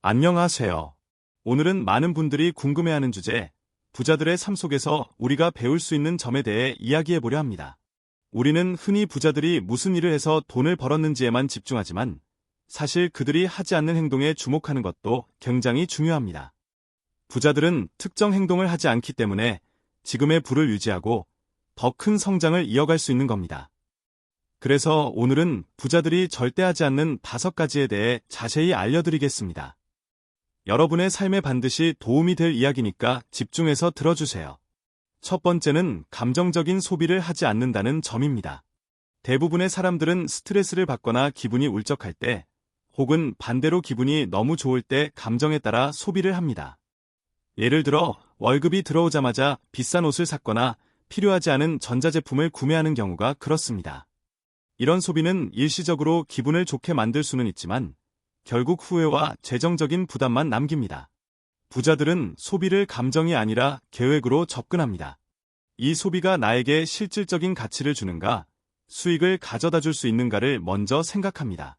안녕하세요. 오늘은 많은 분들이 궁금해하는 주제, 부자들의 삶 속에서 우리가 배울 수 있는 점에 대해 이야기해보려 합니다. 우리는 흔히 부자들이 무슨 일을 해서 돈을 벌었는지에만 집중하지만 사실 그들이 하지 않는 행동에 주목하는 것도 굉장히 중요합니다. 부자들은 특정 행동을 하지 않기 때문에 지금의 부를 유지하고 더 큰 성장을 이어갈 수 있는 겁니다. 그래서 오늘은 부자들이 절대 하지 않는 5가지에 대해 자세히 알려드리겠습니다. 여러분의 삶에 반드시 도움이 될 이야기니까 집중해서 들어주세요. 첫 번째는 감정적인 소비를 하지 않는다는 점입니다. 대부분의 사람들은 스트레스를 받거나 기분이 울적할 때, 혹은 반대로 기분이 너무 좋을 때 감정에 따라 소비를 합니다. 예를 들어 월급이 들어오자마자 비싼 옷을 샀거나 필요하지 않은 전자제품을 구매하는 경우가 그렇습니다. 이런 소비는 일시적으로 기분을 좋게 만들 수는 있지만 결국 후회와 재정적인 부담만 남깁니다. 부자들은 소비를 감정이 아니라 계획으로 접근합니다. 이 소비가 나에게 실질적인 가치를 주는가, 수익을 가져다 줄 수 있는가를 먼저 생각합니다.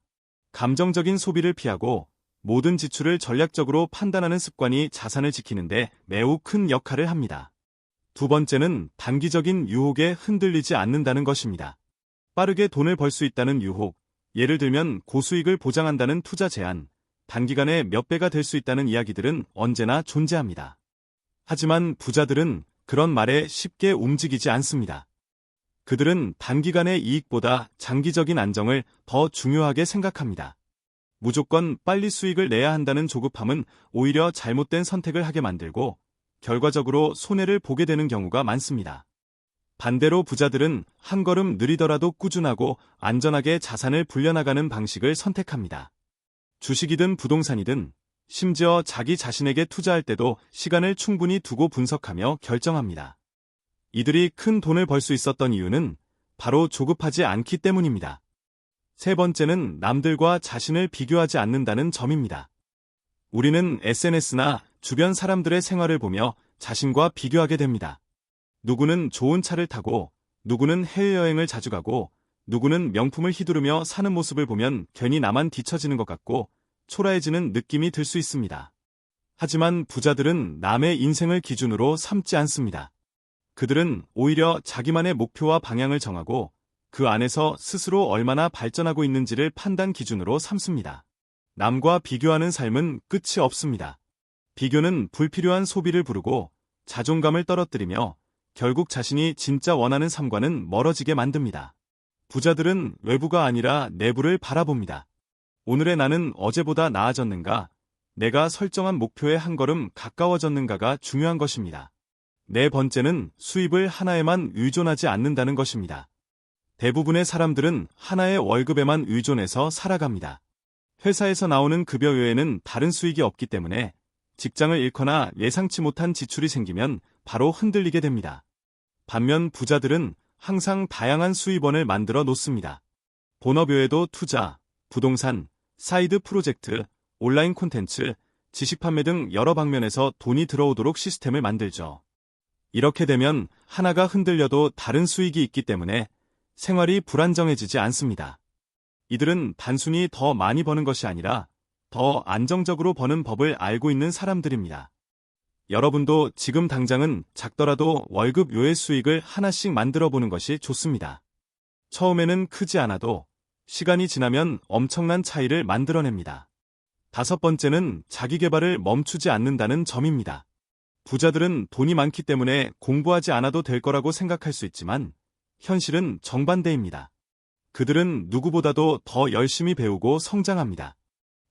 감정적인 소비를 피하고 모든 지출을 전략적으로 판단하는 습관이 자산을 지키는데 매우 큰 역할을 합니다. 두 번째는 단기적인 유혹에 흔들리지 않는다는 것입니다. 빠르게 돈을 벌 수 있다는 유혹, 예를 들면 고수익을 보장한다는 투자 제안, 단기간에 몇 배가 될 수 있다는 이야기들은 언제나 존재합니다. 하지만 부자들은 그런 말에 쉽게 움직이지 않습니다. 그들은 단기간의 이익보다 장기적인 안정을 더 중요하게 생각합니다. 무조건 빨리 수익을 내야 한다는 조급함은 오히려 잘못된 선택을 하게 만들고 결과적으로 손해를 보게 되는 경우가 많습니다. 반대로 부자들은 한 걸음 느리더라도 꾸준하고 안전하게 자산을 불려나가는 방식을 선택합니다. 주식이든 부동산이든 심지어 자기 자신에게 투자할 때도 시간을 충분히 두고 분석하며 결정합니다. 이들이 큰 돈을 벌 수 있었던 이유는 바로 조급하지 않기 때문입니다. 세 번째는 남들과 자신을 비교하지 않는다는 점입니다. 우리는 SNS나 주변 사람들의 생활을 보며 자신과 비교하게 됩니다. 누구는 좋은 차를 타고, 누구는 해외여행을 자주 가고, 누구는 명품을 휘두르며 사는 모습을 보면 괜히 나만 뒤처지는 것 같고 초라해지는 느낌이 들 수 있습니다. 하지만 부자들은 남의 인생을 기준으로 삼지 않습니다. 그들은 오히려 자기만의 목표와 방향을 정하고 그 안에서 스스로 얼마나 발전하고 있는지를 판단 기준으로 삼습니다. 남과 비교하는 삶은 끝이 없습니다. 비교는 불필요한 소비를 부르고 자존감을 떨어뜨리며 결국 자신이 진짜 원하는 삶과는 멀어지게 만듭니다. 부자들은 외부가 아니라 내부를 바라봅니다. 오늘의 나는 어제보다 나아졌는가, 내가 설정한 목표에 한 걸음 가까워졌는가가 중요한 것입니다. 네 번째는 수입을 하나에만 의존하지 않는다는 것입니다. 대부분의 사람들은 하나의 월급에만 의존해서 살아갑니다. 회사에서 나오는 급여 외에는 다른 수익이 없기 때문에 직장을 잃거나 예상치 못한 지출이 생기면 바로 흔들리게 됩니다. 반면 부자들은 항상 다양한 수입원을 만들어 놓습니다. 본업 외에도 투자, 부동산, 사이드 프로젝트, 온라인 콘텐츠, 지식 판매 등 여러 방면에서 돈이 들어오도록 시스템을 만들죠. 이렇게 되면 하나가 흔들려도 다른 수익이 있기 때문에 생활이 불안정해지지 않습니다. 이들은 단순히 더 많이 버는 것이 아니라 더 안정적으로 버는 법을 알고 있는 사람들입니다. 여러분도 지금 당장은 작더라도 월급 외의 수익을 하나씩 만들어 보는 것이 좋습니다. 처음에는 크지 않아도 시간이 지나면 엄청난 차이를 만들어냅니다. 다섯 번째는 자기 개발을 멈추지 않는다는 점입니다. 부자들은 돈이 많기 때문에 공부하지 않아도 될 거라고 생각할 수 있지만 현실은 정반대입니다. 그들은 누구보다도 더 열심히 배우고 성장합니다.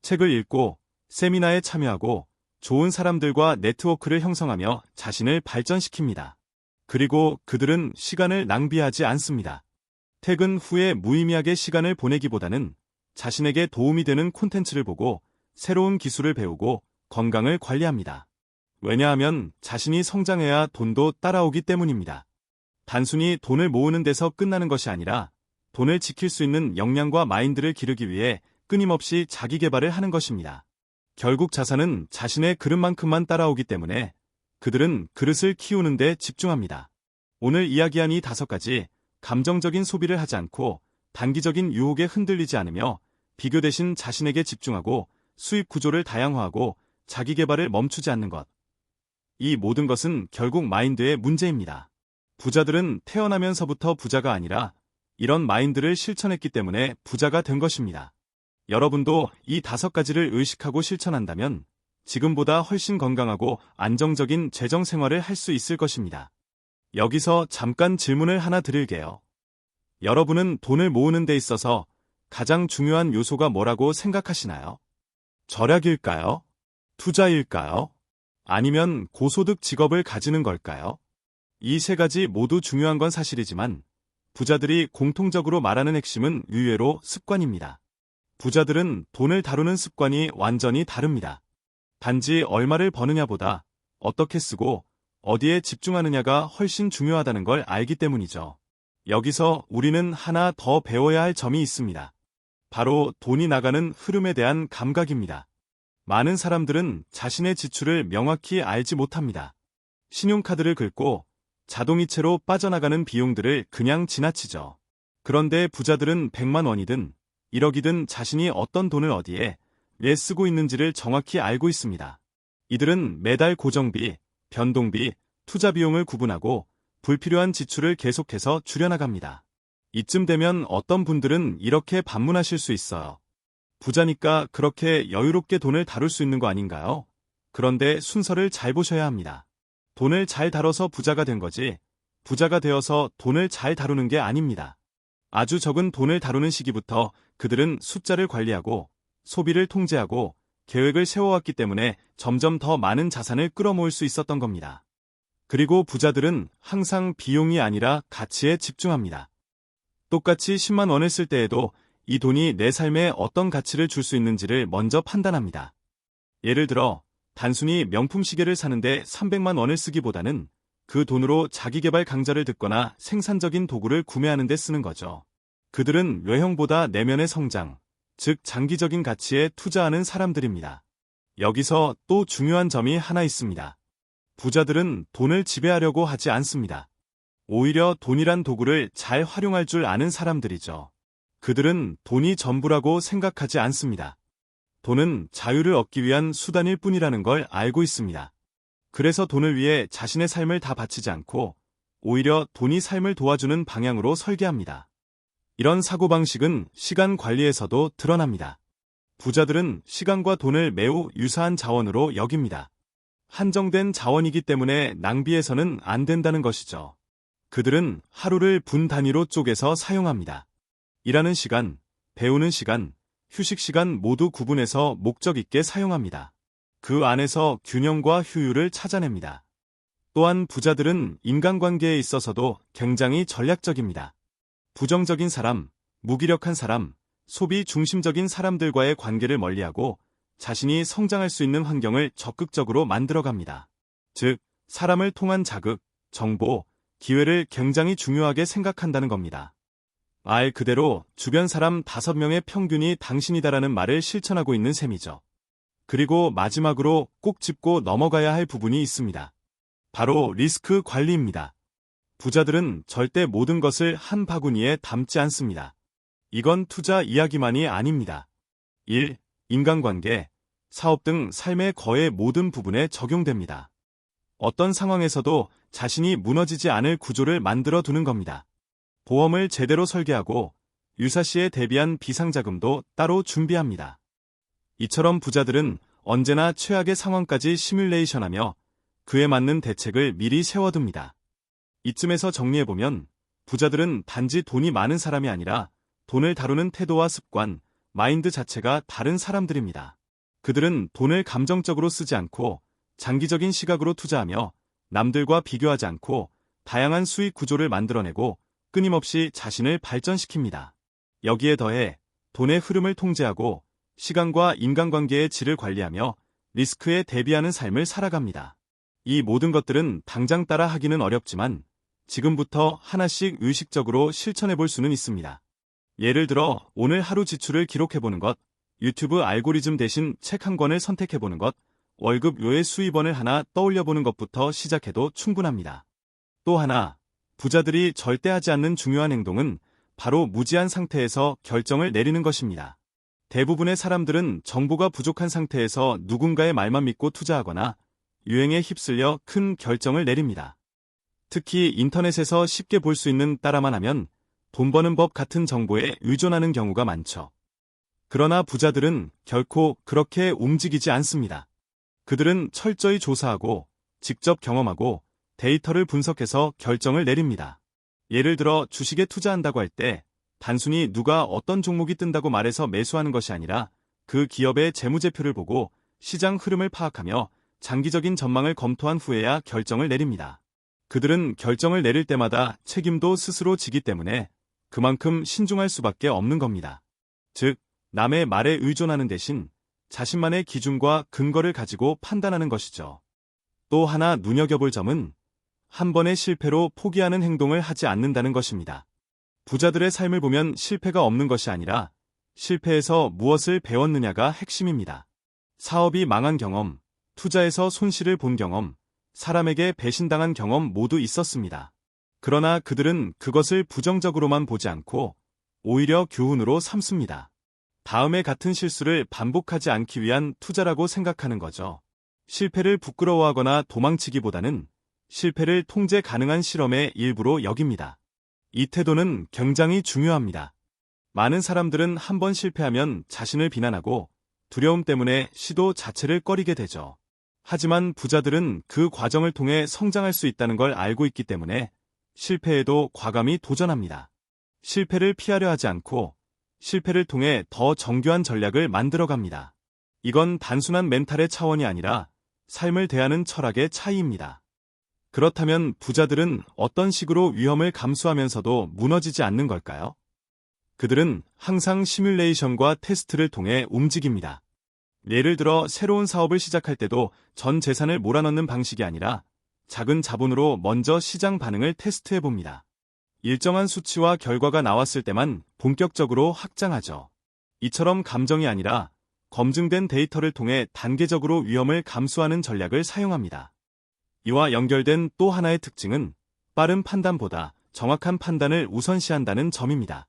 책을 읽고 세미나에 참여하고 좋은 사람들과 네트워크를 형성하며 자신을 발전시킵니다. 그리고 그들은 시간을 낭비하지 않습니다. 퇴근 후에 무의미하게 시간을 보내기보다는 자신에게 도움이 되는 콘텐츠를 보고 새로운 기술을 배우고 건강을 관리합니다. 왜냐하면 자신이 성장해야 돈도 따라오기 때문입니다. 단순히 돈을 모으는 데서 끝나는 것이 아니라 돈을 지킬 수 있는 역량과 마인드를 기르기 위해 끊임없이 자기 개발을 하는 것입니다. 결국 자산은 자신의 그릇만큼만 따라오기 때문에 그들은 그릇을 키우는 데 집중합니다. 오늘 이야기한 이 5가지, 감정적인 소비를 하지 않고 단기적인 유혹에 흔들리지 않으며 비교 대신 자신에게 집중하고 수입 구조를 다양화하고 자기 개발을 멈추지 않는 것. 이 모든 것은 결국 마인드의 문제입니다. 부자들은 태어나면서부터 부자가 아니라 이런 마인드를 실천했기 때문에 부자가 된 것입니다. 여러분도 이 5가지를 의식하고 실천한다면 지금보다 훨씬 건강하고 안정적인 재정 생활을 할 수 있을 것입니다. 여기서 잠깐 질문을 하나 드릴게요. 여러분은 돈을 모으는 데 있어서 가장 중요한 요소가 뭐라고 생각하시나요? 절약일까요? 투자일까요? 아니면 고소득 직업을 가지는 걸까요? 이 3가지 모두 중요한 건 사실이지만 부자들이 공통적으로 말하는 핵심은 의외로 습관입니다. 부자들은 돈을 다루는 습관이 완전히 다릅니다. 단지 얼마를 버느냐보다 어떻게 쓰고 어디에 집중하느냐가 훨씬 중요하다는 걸 알기 때문이죠. 여기서 우리는 하나 더 배워야 할 점이 있습니다. 바로 돈이 나가는 흐름에 대한 감각입니다. 많은 사람들은 자신의 지출을 명확히 알지 못합니다. 신용카드를 긁고 자동이체로 빠져나가는 비용들을 그냥 지나치죠. 그런데 부자들은 100만 원이든 1억이든 자신이 어떤 돈을 어디에 왜 쓰고 있는지를 정확히 알고 있습니다. 이들은 매달 고정비, 변동비, 투자 비용을 구분하고 불필요한 지출을 계속해서 줄여나갑니다. 이쯤 되면 어떤 분들은 이렇게 반문하실 수 있어요. 부자니까 그렇게 여유롭게 돈을 다룰 수 있는 거 아닌가요? 그런데 순서를 잘 보셔야 합니다. 돈을 잘 다뤄서 부자가 된 거지, 부자가 되어서 돈을 잘 다루는 게 아닙니다. 아주 적은 돈을 다루는 시기부터 그들은 숫자를 관리하고 소비를 통제하고 계획을 세워왔기 때문에 점점 더 많은 자산을 끌어모을 수 있었던 겁니다. 그리고 부자들은 항상 비용이 아니라 가치에 집중합니다. 똑같이 10만 원을 쓸 때에도 이 돈이 내 삶에 어떤 가치를 줄 수 있는지를 먼저 판단합니다. 예를 들어 단순히 명품 시계를 사는데 300만 원을 쓰기보다는 그 돈으로 자기계발 강좌를 듣거나 생산적인 도구를 구매하는 데 쓰는 거죠. 그들은 외형보다 내면의 성장, 즉 장기적인 가치에 투자하는 사람들입니다. 여기서 또 중요한 점이 하나 있습니다. 부자들은 돈을 지배하려고 하지 않습니다. 오히려 돈이란 도구를 잘 활용할 줄 아는 사람들이죠. 그들은 돈이 전부라고 생각하지 않습니다. 돈은 자유를 얻기 위한 수단일 뿐이라는 걸 알고 있습니다. 그래서 돈을 위해 자신의 삶을 다 바치지 않고 오히려 돈이 삶을 도와주는 방향으로 설계합니다. 이런 사고방식은 시간 관리에서도 드러납니다. 부자들은 시간과 돈을 매우 유사한 자원으로 여깁니다. 한정된 자원이기 때문에 낭비해서는 안 된다는 것이죠. 그들은 하루를 분 단위로 쪼개서 사용합니다. 일하는 시간, 배우는 시간, 휴식 시간 모두 구분해서 목적 있게 사용합니다. 그 안에서 균형과 효율을 찾아냅니다. 또한 부자들은 인간관계에 있어서도 굉장히 전략적입니다. 부정적인 사람, 무기력한 사람, 소비 중심적인 사람들과의 관계를 멀리하고 자신이 성장할 수 있는 환경을 적극적으로 만들어갑니다. 즉, 사람을 통한 자극, 정보, 기회를 굉장히 중요하게 생각한다는 겁니다. 말 그대로 주변 사람 5명의 평균이 당신이다라는 말을 실천하고 있는 셈이죠. 그리고 마지막으로 꼭 짚고 넘어가야 할 부분이 있습니다. 바로 리스크 관리입니다. 부자들은 절대 모든 것을 한 바구니에 담지 않습니다. 이건 투자 이야기만이 아닙니다. 1. 인간관계, 사업 등 삶의 거의 모든 부분에 적용됩니다. 어떤 상황에서도 자신이 무너지지 않을 구조를 만들어 두는 겁니다. 보험을 제대로 설계하고 유사시에 대비한 비상자금도 따로 준비합니다. 이처럼 부자들은 언제나 최악의 상황까지 시뮬레이션하며 그에 맞는 대책을 미리 세워둡니다. 이쯤에서 정리해보면 부자들은 단지 돈이 많은 사람이 아니라 돈을 다루는 태도와 습관, 마인드 자체가 다른 사람들입니다. 그들은 돈을 감정적으로 쓰지 않고 장기적인 시각으로 투자하며 남들과 비교하지 않고 다양한 수익 구조를 만들어내고 끊임없이 자신을 발전시킵니다. 여기에 더해 돈의 흐름을 통제하고 시간과 인간관계의 질을 관리하며 리스크에 대비하는 삶을 살아갑니다. 이 모든 것들은 당장 따라 하기는 어렵지만 지금부터 하나씩 의식적으로 실천해 볼 수는 있습니다. 예를 들어 오늘 하루 지출을 기록해보는 것, 유튜브 알고리즘 대신 책 한 권을 선택해보는 것, 월급 외 수입원을 하나 떠올려보는 것부터 시작해도 충분합니다. 또 하나, 부자들이 절대 하지 않는 중요한 행동은 바로 무지한 상태에서 결정을 내리는 것입니다. 대부분의 사람들은 정보가 부족한 상태에서 누군가의 말만 믿고 투자하거나 유행에 휩쓸려 큰 결정을 내립니다. 특히 인터넷에서 쉽게 볼 수 있는 따라만 하면 돈 버는 법 같은 정보에 의존하는 경우가 많죠. 그러나 부자들은 결코 그렇게 움직이지 않습니다. 그들은 철저히 조사하고 직접 경험하고 데이터를 분석해서 결정을 내립니다. 예를 들어 주식에 투자한다고 할 때 단순히 누가 어떤 종목이 뜬다고 말해서 매수하는 것이 아니라 그 기업의 재무제표를 보고 시장 흐름을 파악하며 장기적인 전망을 검토한 후에야 결정을 내립니다. 그들은 결정을 내릴 때마다 책임도 스스로 지기 때문에 그만큼 신중할 수밖에 없는 겁니다. 즉, 남의 말에 의존하는 대신 자신만의 기준과 근거를 가지고 판단하는 것이죠. 또 하나 눈여겨볼 점은 한 번의 실패로 포기하는 행동을 하지 않는다는 것입니다. 부자들의 삶을 보면 실패가 없는 것이 아니라 실패에서 무엇을 배웠느냐가 핵심입니다. 사업이 망한 경험, 투자에서 손실을 본 경험, 사람에게 배신당한 경험 모두 있었습니다. 그러나 그들은 그것을 부정적으로만 보지 않고 오히려 교훈으로 삼습니다. 다음에 같은 실수를 반복하지 않기 위한 투자라고 생각하는 거죠. 실패를 부끄러워하거나 도망치기보다는 실패를 통제 가능한 실험의 일부로 여깁니다. 이 태도는 굉장히 중요합니다. 많은 사람들은 한 번 실패하면 자신을 비난하고 두려움 때문에 시도 자체를 꺼리게 되죠. 하지만 부자들은 그 과정을 통해 성장할 수 있다는 걸 알고 있기 때문에 실패에도 과감히 도전합니다. 실패를 피하려 하지 않고 실패를 통해 더 정교한 전략을 만들어갑니다. 이건 단순한 멘탈의 차원이 아니라 삶을 대하는 철학의 차이입니다. 그렇다면 부자들은 어떤 식으로 위험을 감수하면서도 무너지지 않는 걸까요? 그들은 항상 시뮬레이션과 테스트를 통해 움직입니다. 예를 들어 새로운 사업을 시작할 때도 전 재산을 몰아넣는 방식이 아니라 작은 자본으로 먼저 시장 반응을 테스트해봅니다. 일정한 수치와 결과가 나왔을 때만 본격적으로 확장하죠. 이처럼 감정이 아니라 검증된 데이터를 통해 단계적으로 위험을 감수하는 전략을 사용합니다. 이와 연결된 또 하나의 특징은 빠른 판단보다 정확한 판단을 우선시한다는 점입니다.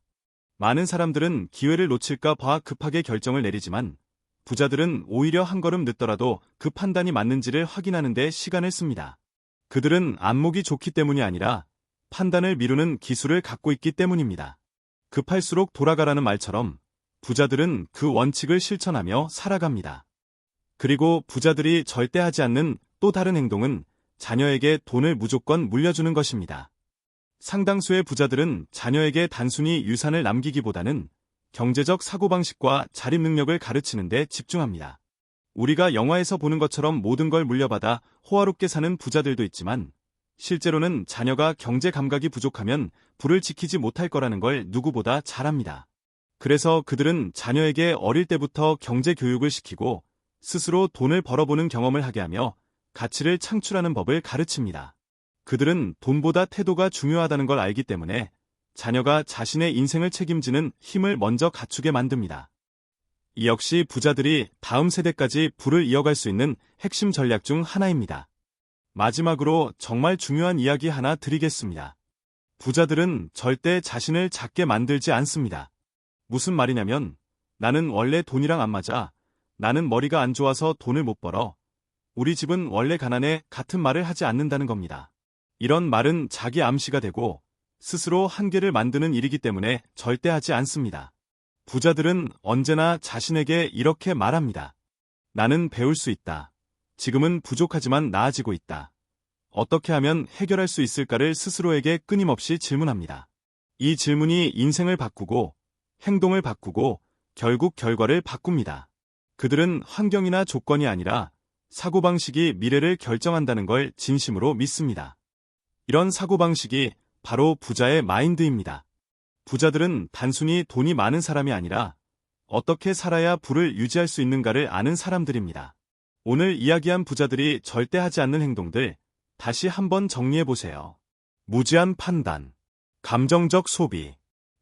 많은 사람들은 기회를 놓칠까 봐 급하게 결정을 내리지만 부자들은 오히려 한 걸음 늦더라도 그 판단이 맞는지를 확인하는 데 시간을 씁니다. 그들은 안목이 좋기 때문이 아니라 판단을 미루는 기술을 갖고 있기 때문입니다. 급할수록 돌아가라는 말처럼 부자들은 그 원칙을 실천하며 살아갑니다. 그리고 부자들이 절대 하지 않는 또 다른 행동은 자녀에게 돈을 무조건 물려주는 것입니다. 상당수의 부자들은 자녀에게 단순히 유산을 남기기보다는 경제적 사고방식과 자립 능력을 가르치는 데 집중합니다. 우리가 영화에서 보는 것처럼 모든 걸 물려받아 호화롭게 사는 부자들도 있지만 실제로는 자녀가 경제 감각이 부족하면 부를 지키지 못할 거라는 걸 누구보다 잘 압니다. 그래서 그들은 자녀에게 어릴 때부터 경제 교육을 시키고 스스로 돈을 벌어보는 경험을 하게 하며 가치를 창출하는 법을 가르칩니다. 그들은 돈보다 태도가 중요하다는 걸 알기 때문에 자녀가 자신의 인생을 책임지는 힘을 먼저 갖추게 만듭니다. 이 역시 부자들이 다음 세대까지 부를 이어갈 수 있는 핵심 전략 중 하나입니다. 마지막으로 정말 중요한 이야기 하나 드리겠습니다. 부자들은 절대 자신을 작게 만들지 않습니다. 무슨 말이냐면 나는 원래 돈이랑 안 맞아. 나는 머리가 안 좋아서 돈을 못 벌어. 우리 집은 원래 가난해 같은 말을 하지 않는다는 겁니다. 이런 말은 자기 암시가 되고 스스로 한계를 만드는 일이기 때문에 절대 하지 않습니다. 부자들은 언제나 자신에게 이렇게 말합니다. 나는 배울 수 있다. 지금은 부족하지만 나아지고 있다. 어떻게 하면 해결할 수 있을까를 스스로에게 끊임없이 질문합니다. 이 질문이 인생을 바꾸고 행동을 바꾸고 결국 결과를 바꿉니다. 그들은 환경이나 조건이 아니라 사고방식이 미래를 결정한다는 걸 진심으로 믿습니다. 이런 사고방식이 바로 부자의 마인드입니다. 부자들은 단순히 돈이 많은 사람이 아니라 어떻게 살아야 부를 유지할 수 있는가를 아는 사람들입니다. 오늘 이야기한 부자들이 절대 하지 않는 행동들 다시 한번 정리해보세요. 무지한 판단, 감정적 소비,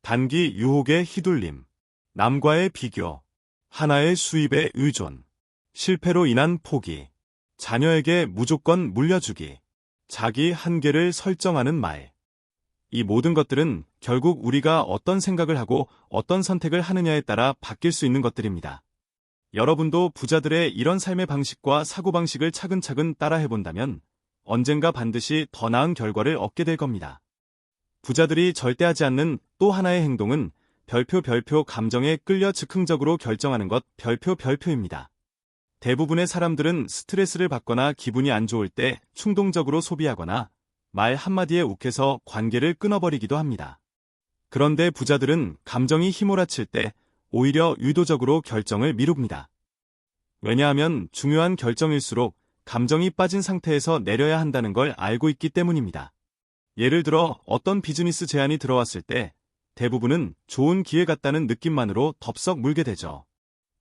단기 유혹에 휘둘림, 남과의 비교, 하나의 수입에 의존, 실패로 인한 포기, 자녀에게 무조건 물려주기, 자기 한계를 설정하는 말. 이 모든 것들은 결국 우리가 어떤 생각을 하고 어떤 선택을 하느냐에 따라 바뀔 수 있는 것들입니다. 여러분도 부자들의 이런 삶의 방식과 사고방식을 차근차근 따라해본다면 언젠가 반드시 더 나은 결과를 얻게 될 겁니다. 부자들이 절대 하지 않는 또 하나의 행동은 별표 감정에 끌려 즉흥적으로 결정하는 것 별표입니다. 대부분의 사람들은 스트레스를 받거나 기분이 안 좋을 때 충동적으로 소비하거나 말 한마디에 욱해서 관계를 끊어버리기도 합니다. 그런데 부자들은 감정이 휘몰아칠 때 오히려 의도적으로 결정을 미룹니다. 왜냐하면 중요한 결정일수록 감정이 빠진 상태에서 내려야 한다는 걸 알고 있기 때문입니다. 예를 들어 어떤 비즈니스 제안이 들어왔을 때 대부분은 좋은 기회 같다는 느낌만으로 덥석 물게 되죠.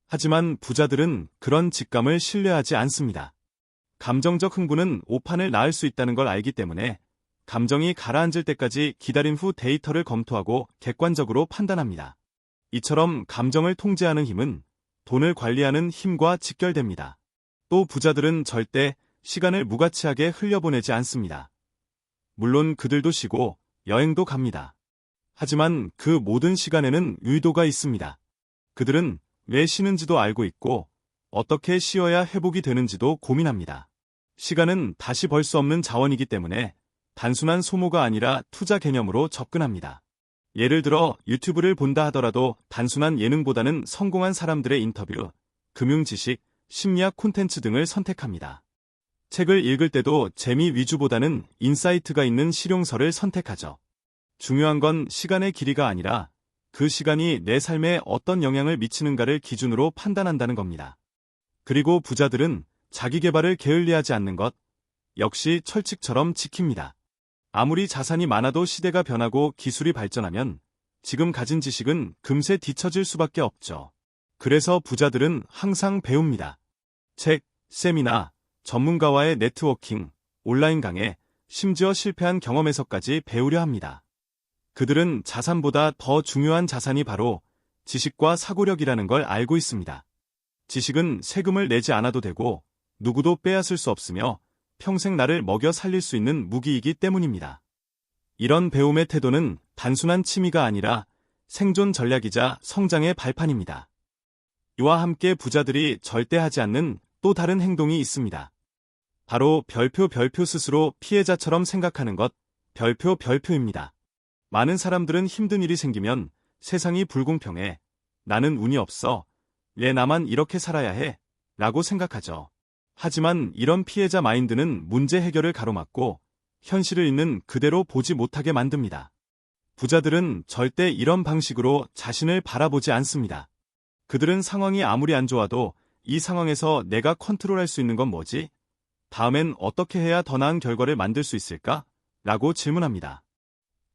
하지만 부자들은 그런 직감을 신뢰하지 않습니다. 감정적 흥분은 오판을 낳을 수 있다는 걸 알기 때문에 감정이 가라앉을 때까지 기다린 후 데이터를 검토하고 객관적으로 판단합니다. 이처럼 감정을 통제하는 힘은 돈을 관리하는 힘과 직결됩니다. 또 부자들은 절대 시간을 무가치하게 흘려보내지 않습니다. 물론 그들도 쉬고 여행도 갑니다. 하지만 그 모든 시간에는 의도가 있습니다. 그들은 왜 쉬는지도 알고 있고 어떻게 쉬어야 회복이 되는지도 고민합니다. 시간은 다시 벌 수 없는 자원이기 때문에 단순한 소모가 아니라 투자 개념으로 접근합니다. 예를 들어 유튜브를 본다 하더라도 단순한 예능보다는 성공한 사람들의 인터뷰, 금융 지식, 심리학 콘텐츠 등을 선택합니다. 책을 읽을 때도 재미 위주보다는 인사이트가 있는 실용서를 선택하죠. 중요한 건 시간의 길이가 아니라 그 시간이 내 삶에 어떤 영향을 미치는가를 기준으로 판단한다는 겁니다. 그리고 부자들은 자기 개발을 게을리하지 않는 것 역시 철칙처럼 지킵니다. 아무리 자산이 많아도 시대가 변하고 기술이 발전하면 지금 가진 지식은 금세 뒤처질 수밖에 없죠. 그래서 부자들은 항상 배웁니다. 책, 세미나, 전문가와의 네트워킹, 온라인 강의, 심지어 실패한 경험에서까지 배우려 합니다. 그들은 자산보다 더 중요한 자산이 바로 지식과 사고력이라는 걸 알고 있습니다. 지식은 세금을 내지 않아도 되고 누구도 빼앗을 수 없으며 평생 나를 먹여 살릴 수 있는 무기이기 때문입니다. 이런 배움의 태도는 단순한 취미가 아니라 생존 전략이자 성장의 발판입니다. 이와 함께 부자들이 절대 하지 않는 또 다른 행동이 있습니다. 바로 별표 스스로 피해자처럼 생각하는 것 별표입니다. 많은 사람들은 힘든 일이 생기면 세상이 불공평해, 나는 운이 없어, 왜 나만 이렇게 살아야 해? 라고 생각하죠. 하지만 이런 피해자 마인드는 문제 해결을 가로막고 현실을 있는 그대로 보지 못하게 만듭니다. 부자들은 절대 이런 방식으로 자신을 바라보지 않습니다. 그들은 상황이 아무리 안 좋아도 이 상황에서 내가 컨트롤할 수 있는 건 뭐지? 다음엔 어떻게 해야 더 나은 결과를 만들 수 있을까? 라고 질문합니다.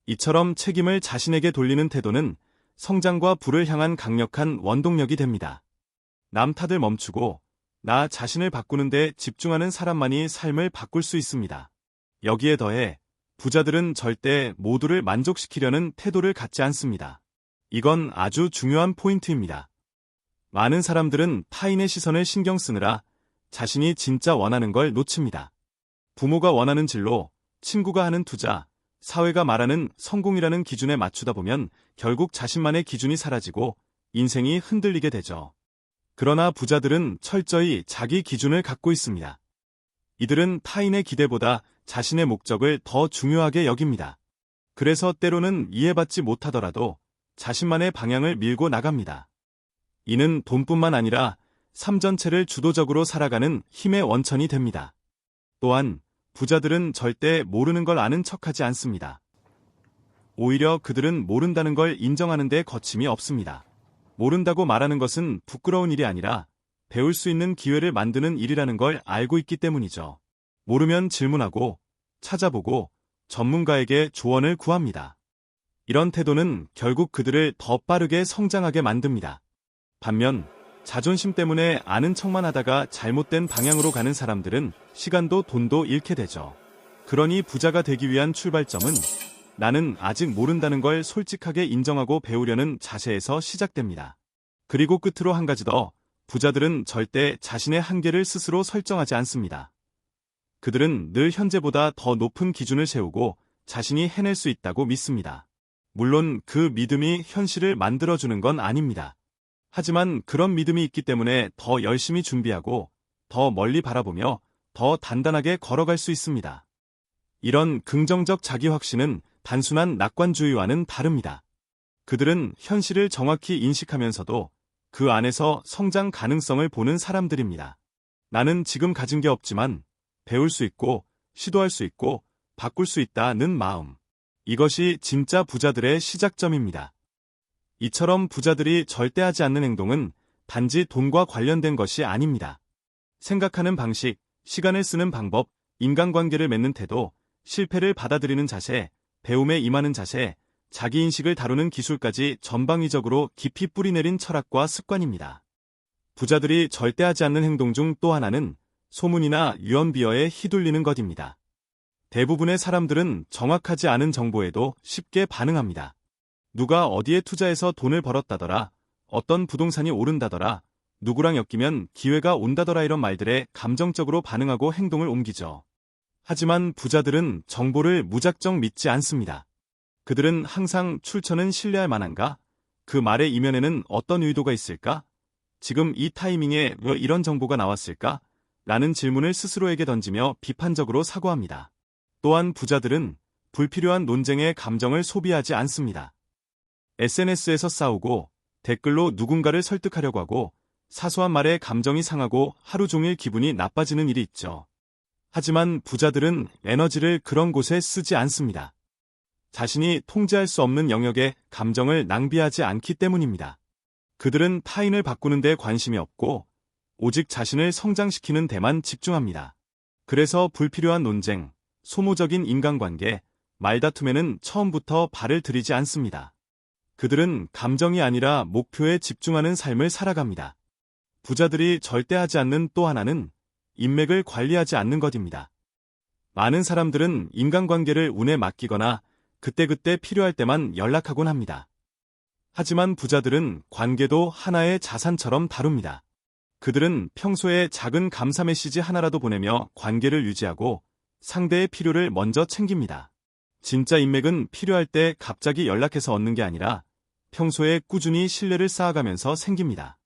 이처럼 책임을 자신에게 돌리는 태도는 성장과 부를 향한 강력한 원동력이 됩니다. 남 탓을 멈추고 나 자신을 바꾸는 데 집중하는 사람만이 삶을 바꿀 수 있습니다. 여기에 더해 부자들은 절대 모두를 만족시키려는 태도를 갖지 않습니다. 이건 아주 중요한 포인트입니다. 많은 사람들은 타인의 시선을 신경 쓰느라 자신이 진짜 원하는 걸 놓칩니다. 부모가 원하는 진로, 친구가 하는 투자, 사회가 말하는 성공이라는 기준에 맞추다 보면 결국 자신만의 기준이 사라지고 인생이 흔들리게 되죠. 그러나 부자들은 철저히 자기 기준을 갖고 있습니다. 이들은 타인의 기대보다 자신의 목적을 더 중요하게 여깁니다. 그래서 때로는 이해받지 못하더라도 자신만의 방향을 밀고 나갑니다. 이는 돈뿐만 아니라 삶 전체를 주도적으로 살아가는 힘의 원천이 됩니다. 또한 부자들은 절대 모르는 걸 아는 척하지 않습니다. 오히려 그들은 모른다는 걸 인정하는 데 거침이 없습니다. 모른다고 말하는 것은 부끄러운 일이 아니라 배울 수 있는 기회를 만드는 일이라는 걸 알고 있기 때문이죠. 모르면 질문하고 찾아보고 전문가에게 조언을 구합니다. 이런 태도는 결국 그들을 더 빠르게 성장하게 만듭니다. 반면 자존심 때문에 아는 척만 하다가 잘못된 방향으로 가는 사람들은 시간도 돈도 잃게 되죠. 그러니 부자가 되기 위한 출발점은 나는 아직 모른다는 걸 솔직하게 인정하고 배우려는 자세에서 시작됩니다. 그리고 끝으로 한 가지 더, 부자들은 절대 자신의 한계를 스스로 설정하지 않습니다. 그들은 늘 현재보다 더 높은 기준을 세우고 자신이 해낼 수 있다고 믿습니다. 물론 그 믿음이 현실을 만들어주는 건 아닙니다. 하지만 그런 믿음이 있기 때문에 더 열심히 준비하고 더 멀리 바라보며 더 단단하게 걸어갈 수 있습니다. 이런 긍정적 자기 확신은 단순한 낙관주의와는 다릅니다. 그들은 현실을 정확히 인식하면서도 그 안에서 성장 가능성을 보는 사람들입니다. 나는 지금 가진 게 없지만 배울 수 있고 시도할 수 있고 바꿀 수 있다는 마음. 이것이 진짜 부자들의 시작점입니다. 이처럼 부자들이 절대 하지 않는 행동은 단지 돈과 관련된 것이 아닙니다. 생각하는 방식, 시간을 쓰는 방법, 인간관계를 맺는 태도, 실패를 받아들이는 자세, 배움에 임하는 자세, 자기인식을 다루는 기술까지 전방위적으로 깊이 뿌리내린 철학과 습관입니다. 부자들이 절대 하지 않는 행동 중 또 하나는 소문이나 유언비어에 휘둘리는 것입니다. 대부분의 사람들은 정확하지 않은 정보에도 쉽게 반응합니다. 누가 어디에 투자해서 돈을 벌었다더라, 어떤 부동산이 오른다더라, 누구랑 엮이면 기회가 온다더라 이런 말들에 감정적으로 반응하고 행동을 옮기죠. 하지만 부자들은 정보를 무작정 믿지 않습니다. 그들은 항상 출처는 신뢰할 만한가? 그 말의 이면에는 어떤 의도가 있을까? 지금 이 타이밍에 왜 이런 정보가 나왔을까? 라는 질문을 스스로에게 던지며 비판적으로 사고합니다. 또한 부자들은 불필요한 논쟁에 감정을 소비하지 않습니다. SNS에서 싸우고 댓글로 누군가를 설득하려고 하고 사소한 말에 감정이 상하고 하루 종일 기분이 나빠지는 일이 있죠. 하지만 부자들은 에너지를 그런 곳에 쓰지 않습니다. 자신이 통제할 수 없는 영역에 감정을 낭비하지 않기 때문입니다. 그들은 타인을 바꾸는 데 관심이 없고 오직 자신을 성장시키는 데만 집중합니다. 그래서 불필요한 논쟁, 소모적인 인간관계, 말다툼에는 처음부터 발을 들이지 않습니다. 그들은 감정이 아니라 목표에 집중하는 삶을 살아갑니다. 부자들이 절대 하지 않는 또 하나는 인맥을 관리하지 않는 것입니다. 많은 사람들은 인간관계를 운에 맡기거나 그때그때 필요할 때만 연락하곤 합니다. 하지만 부자들은 관계도 하나의 자산처럼 다룹니다. 그들은 평소에 작은 감사 메시지 하나라도 보내며 관계를 유지하고 상대의 필요를 먼저 챙깁니다. 진짜 인맥은 필요할 때 갑자기 연락해서 얻는 게 아니라 평소에 꾸준히 신뢰를 쌓아가면서 생깁니다.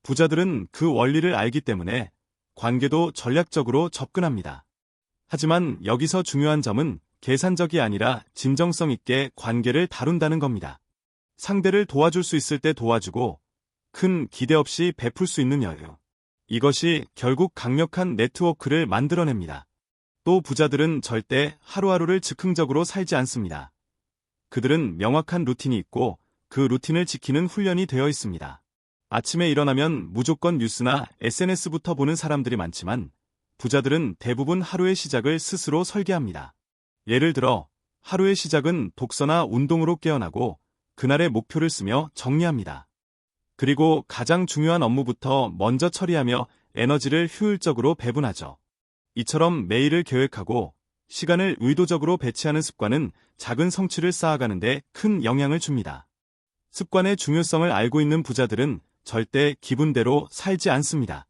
부자들은 그 원리를 알기 때문에 관계도 전략적으로 접근합니다. 하지만 여기서 중요한 점은 계산적이 아니라 진정성 있게 관계를 다룬다는 겁니다. 상대를 도와줄 수 있을 때 도와주고 큰 기대 없이 베풀 수 있는 여유. 이것이 결국 강력한 네트워크를 만들어냅니다. 또 부자들은 절대 하루하루를 즉흥적으로 살지 않습니다. 그들은 명확한 루틴이 있고 그 루틴을 지키는 훈련이 되어 있습니다. 아침에 일어나면 무조건 뉴스나 SNS부터 보는 사람들이 많지만 부자들은 대부분 하루의 시작을 스스로 설계합니다. 예를 들어 하루의 시작은 독서나 운동으로 깨어나고 그날의 목표를 쓰며 정리합니다. 그리고 가장 중요한 업무부터 먼저 처리하며 에너지를 효율적으로 배분하죠. 이처럼 매일을 계획하고 시간을 의도적으로 배치하는 습관은 작은 성취를 쌓아가는데 큰 영향을 줍니다. 습관의 중요성을 알고 있는 부자들은 절대 기분대로 살지 않습니다.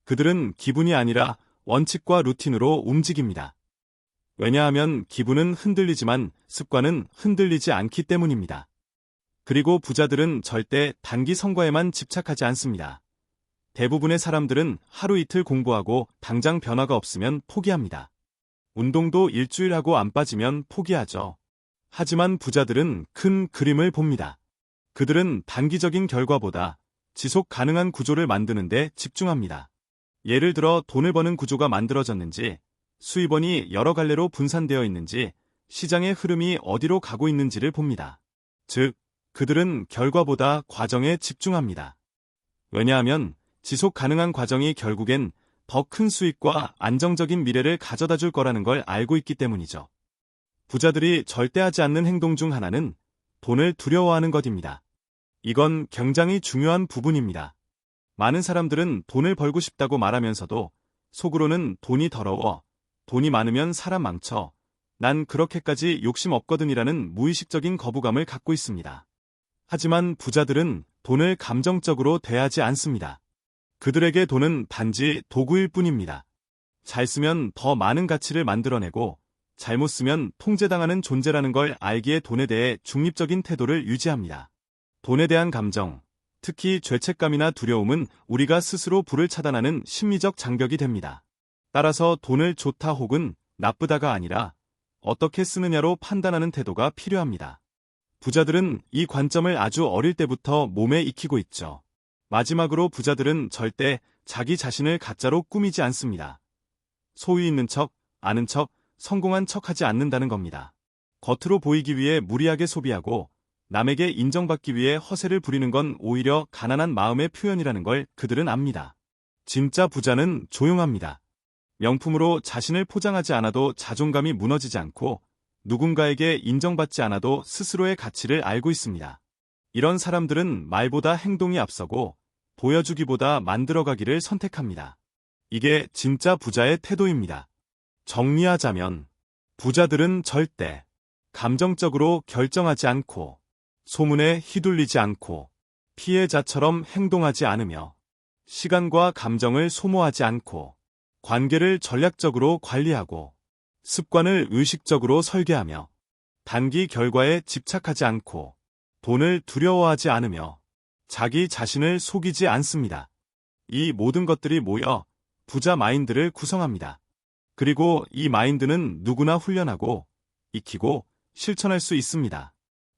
그들은 기분이 아니라 원칙과 루틴으로 움직입니다. 왜냐하면 기분은 흔들리지만 습관은 흔들리지 않기 때문입니다. 그리고 부자들은 절대 단기 성과에만 집착하지 않습니다. 대부분의 사람들은 하루 이틀 공부하고 당장 변화가 없으면 포기합니다. 운동도 일주일 하고 안 빠지면 포기하죠. 하지만 부자들은 큰 그림을 봅니다. 그들은 단기적인 결과보다 지속 가능한 구조를 만드는 데 집중합니다. 예를 들어 돈을 버는 구조가 만들어졌는지, 수입원이 여러 갈래로 분산되어 있는지, 시장의 흐름이 어디로 가고 있는지를 봅니다. 즉, 그들은 결과보다 과정에 집중합니다. 왜냐하면 지속 가능한 과정이 결국엔 더 큰 수익과 안정적인 미래를 가져다 줄 거라는 걸 알고 있기 때문이죠. 부자들이 절대 하지 않는 행동 중 하나는 돈을 두려워하는 것입니다. 이건 굉장히 중요한 부분입니다. 많은 사람들은 돈을 벌고 싶다고 말하면서도 속으로는 돈이 더러워, 돈이 많으면 사람 망쳐, 난 그렇게까지 욕심 없거든이라는 무의식적인 거부감을 갖고 있습니다. 하지만 부자들은 돈을 감정적으로 대하지 않습니다. 그들에게 돈은 단지 도구일 뿐입니다. 잘 쓰면 더 많은 가치를 만들어내고 잘못 쓰면 통제당하는 존재라는 걸 알기에 돈에 대해 중립적인 태도를 유지합니다. 돈에 대한 감정, 특히 죄책감이나 두려움은 우리가 스스로 불을 차단하는 심리적 장벽이 됩니다. 따라서 돈을 좋다 혹은 나쁘다가 아니라 어떻게 쓰느냐로 판단하는 태도가 필요합니다. 부자들은 이 관점을 아주 어릴 때부터 몸에 익히고 있죠. 마지막으로 부자들은 절대 자기 자신을 가짜로 꾸미지 않습니다. 소유 있는 척, 아는 척, 성공한 척하지 않는다는 겁니다. 겉으로 보이기 위해 무리하게 소비하고 남에게 인정받기 위해 허세를 부리는 건 오히려 가난한 마음의 표현이라는 걸 그들은 압니다. 진짜 부자는 조용합니다. 명품으로 자신을 포장하지 않아도 자존감이 무너지지 않고 누군가에게 인정받지 않아도 스스로의 가치를 알고 있습니다. 이런 사람들은 말보다 행동이 앞서고 보여주기보다 만들어가기를 선택합니다. 이게 진짜 부자의 태도입니다. 정리하자면 부자들은 절대 감정적으로 결정하지 않고 소문에 휘둘리지 않고 피해자처럼 행동하지 않으며 시간과 감정을 소모하지 않고 관계를 전략적으로 관리하고 습관을 의식적으로 설계하며 단기 결과에 집착하지 않고 돈을 두려워하지 않으며 자기 자신을 속이지 않습니다. 이 모든 것들이 모여 부자 마인드를 구성합니다. 그리고 이 마인드는 누구나 훈련하고 익히고 실천할 수 있습니다.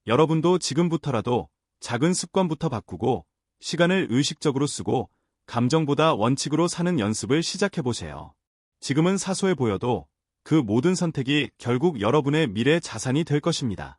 여러분도 지금부터라도 작은 습관부터 바꾸고 시간을 의식적으로 쓰고 감정보다 원칙으로 사는 연습을 시작해보세요. 지금은 사소해 보여도 그 모든 선택이 결국 여러분의 미래 자산이 될 것입니다.